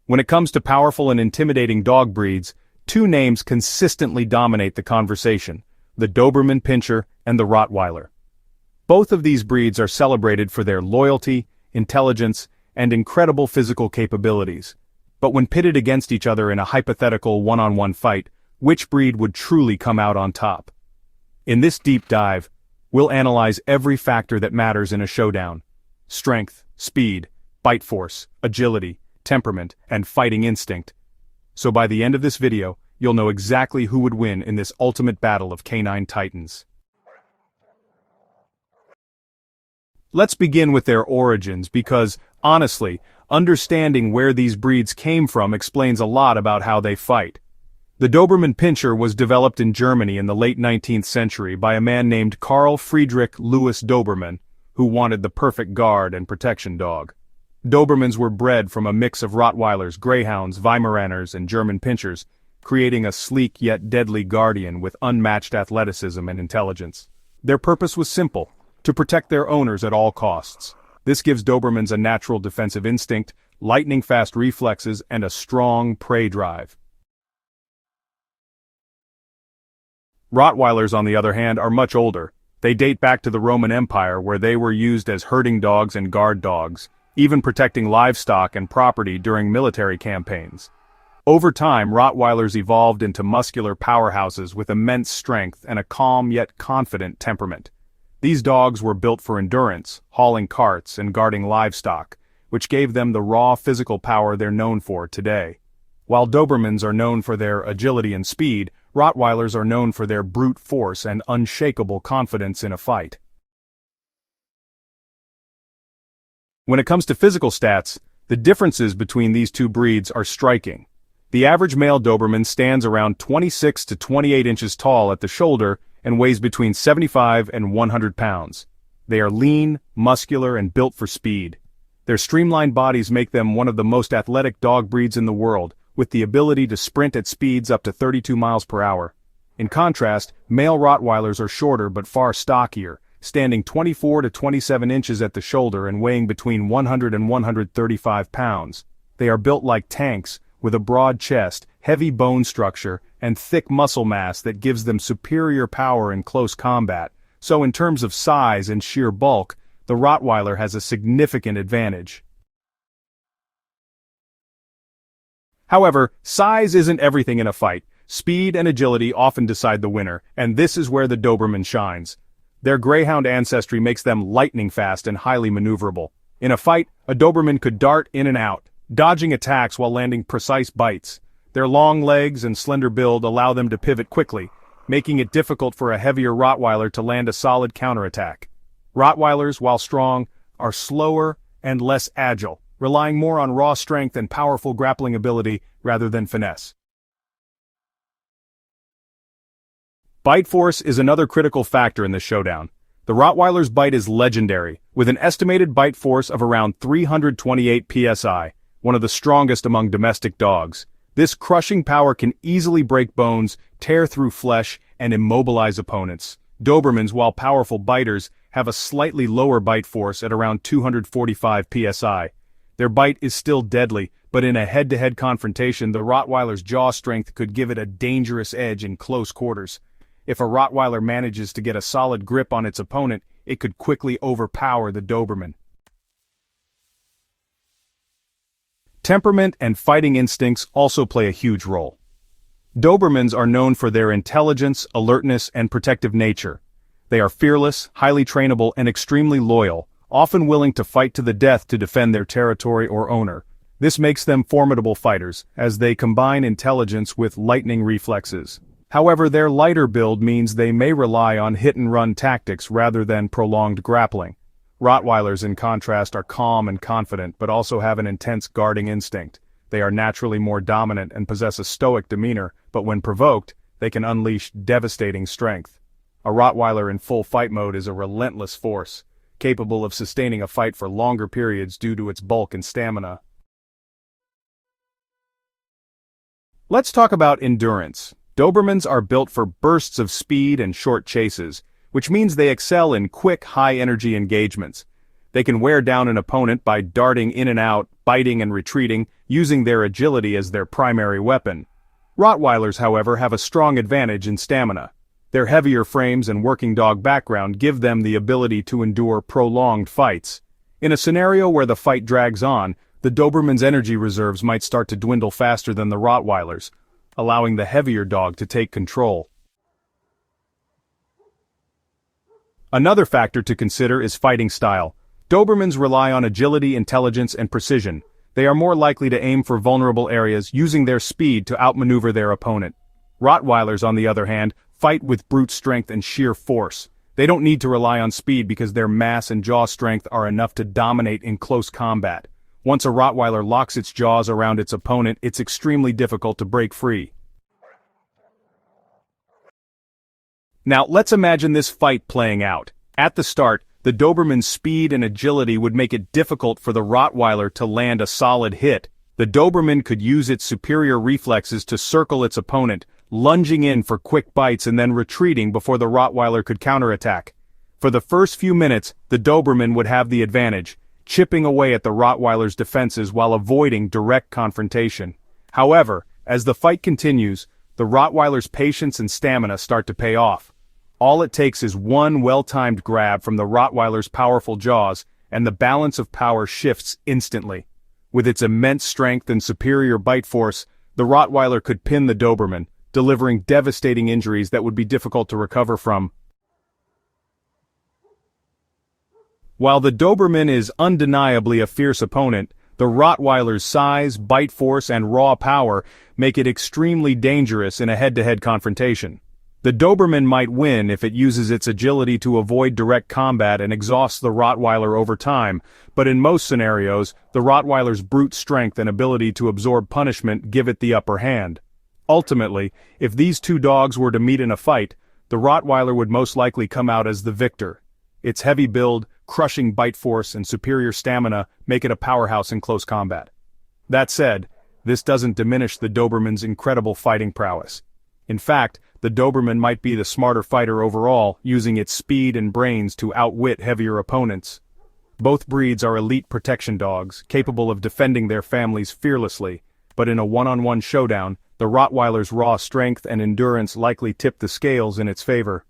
When it comes to powerful and intimidating dog breeds, two names consistently dominate the conversation: the Doberman Pinscher and the Rottweiler. Both of these breeds are celebrated for their loyalty, intelligence, and incredible physical capabilities. But when pitted against each other in a hypothetical one-on-one fight, which breed would truly come out on top? In this deep dive, we'll analyze every factor that matters in a showdown: strength, speed, bite force, agility, temperament, and fighting instinct. So by the end of this video, you'll know exactly who would win in this ultimate battle of canine titans. Let's begin with their origins because, honestly, understanding where these breeds came from explains a lot about how they fight. The Doberman Pinscher was developed in Germany in the late 19th century by a man named Carl Friedrich Louis Doberman, who wanted the perfect guard and protection dog. Dobermans were bred from a mix of Rottweilers, Greyhounds, Weimaraners, and German Pinschers, creating a sleek yet deadly guardian with unmatched athleticism and intelligence. Their purpose was simple: to protect their owners at all costs. This gives Dobermans a natural defensive instinct, lightning-fast reflexes, and a strong prey drive. Rottweilers, on the other hand, are much older. They date back to the Roman Empire, where they were used as herding dogs and guard dogs, even protecting livestock and property during military campaigns. Over time, Rottweilers evolved into muscular powerhouses with immense strength and a calm yet confident temperament. These dogs were built for endurance, hauling carts and guarding livestock, which gave them the raw physical power they're known for today. While Dobermans are known for their agility and speed, Rottweilers are known for their brute force and unshakable confidence in a fight. When it comes to physical stats, the differences between these two breeds are striking. The average male Doberman stands around 26 to 28 inches tall at the shoulder and weighs between 75 and 100 pounds. They are lean, muscular, and built for speed. Their streamlined bodies make them one of the most athletic dog breeds in the world, with the ability to sprint at speeds up to 32 miles per hour. In contrast, male Rottweilers are shorter but far stockier, standing 24 to 27 inches at the shoulder and weighing between 100 and 135 pounds. They are built like tanks, with a broad chest, heavy bone structure, and thick muscle mass that gives them superior power in close combat. So in terms of size and sheer bulk, the Rottweiler has a significant advantage. However, size isn't everything in a fight. Speed and agility often decide the winner, and this is where the Doberman shines. Their Greyhound ancestry makes them lightning fast and highly maneuverable. In a fight, a Doberman could dart in and out, dodging attacks while landing precise bites. Their long legs and slender build allow them to pivot quickly, making it difficult for a heavier Rottweiler to land a solid counterattack. Rottweilers, while strong, are slower and less agile, relying more on raw strength and powerful grappling ability rather than finesse. Bite force is another critical factor in this showdown. The Rottweiler's bite is legendary, with an estimated bite force of around 328 psi, one of the strongest among domestic dogs. This crushing power can easily break bones, tear through flesh, and immobilize opponents. Dobermans, while powerful biters, have a slightly lower bite force at around 245 psi. Their bite is still deadly, but in a head-to-head confrontation, the Rottweiler's jaw strength could give it a dangerous edge in close quarters. If a Rottweiler manages to get a solid grip on its opponent, it could quickly overpower the Doberman. Temperament and fighting instincts also play a huge role. Dobermans are known for their intelligence, alertness, and protective nature. They are fearless, highly trainable, and extremely loyal, often willing to fight to the death to defend their territory or owner. This makes them formidable fighters, as they combine intelligence with lightning reflexes. However, their lighter build means they may rely on hit-and-run tactics rather than prolonged grappling. Rottweilers, in contrast, are calm and confident but also have an intense guarding instinct. They are naturally more dominant and possess a stoic demeanor, but when provoked, they can unleash devastating strength. A Rottweiler in full fight mode is a relentless force, capable of sustaining a fight for longer periods due to its bulk and stamina. Let's talk about endurance. Dobermans are built for bursts of speed and short chases, which means they excel in quick, high-energy engagements. They can wear down an opponent by darting in and out, biting and retreating, using their agility as their primary weapon. Rottweilers, however, have a strong advantage in stamina. Their heavier frames and working dog background give them the ability to endure prolonged fights. In a scenario where the fight drags on, the Doberman's energy reserves might start to dwindle faster than the Rottweilers, allowing the heavier dog to take control. Another factor to consider is fighting style. Dobermans rely on agility, intelligence, and precision. They are more likely to aim for vulnerable areas, using their speed to outmaneuver their opponent. Rottweilers, on the other hand, fight with brute strength and sheer force. They don't need to rely on speed because their mass and jaw strength are enough to dominate in close combat. Once a Rottweiler locks its jaws around its opponent, it's extremely difficult to break free. Now, let's imagine this fight playing out. At the start, the Doberman's speed and agility would make it difficult for the Rottweiler to land a solid hit. The Doberman could use its superior reflexes to circle its opponent, lunging in for quick bites and then retreating before the Rottweiler could counterattack. For the first few minutes, the Doberman would have the advantage, chipping away at the Rottweiler's defenses while avoiding direct confrontation. However, as the fight continues, the Rottweiler's patience and stamina start to pay off. All it takes is one well-timed grab from the Rottweiler's powerful jaws, and the balance of power shifts instantly. With its immense strength and superior bite force, the Rottweiler could pin the Doberman, delivering devastating injuries that would be difficult to recover from. While the Doberman is undeniably a fierce opponent, the Rottweiler's size, bite force, and raw power make it extremely dangerous in a head-to-head confrontation. The Doberman might win if it uses its agility to avoid direct combat and exhausts the Rottweiler over time, but in most scenarios, the Rottweiler's brute strength and ability to absorb punishment give it the upper hand. Ultimately, if these two dogs were to meet in a fight, the Rottweiler would most likely come out as the victor. Its heavy build, crushing bite force, and superior stamina make it a powerhouse in close combat. That said, this doesn't diminish the Doberman's incredible fighting prowess. In fact, the Doberman might be the smarter fighter overall, using its speed and brains to outwit heavier opponents. Both breeds are elite protection dogs, capable of defending their families fearlessly, but in a one-on-one showdown, the Rottweiler's raw strength and endurance likely tip the scales in its favor.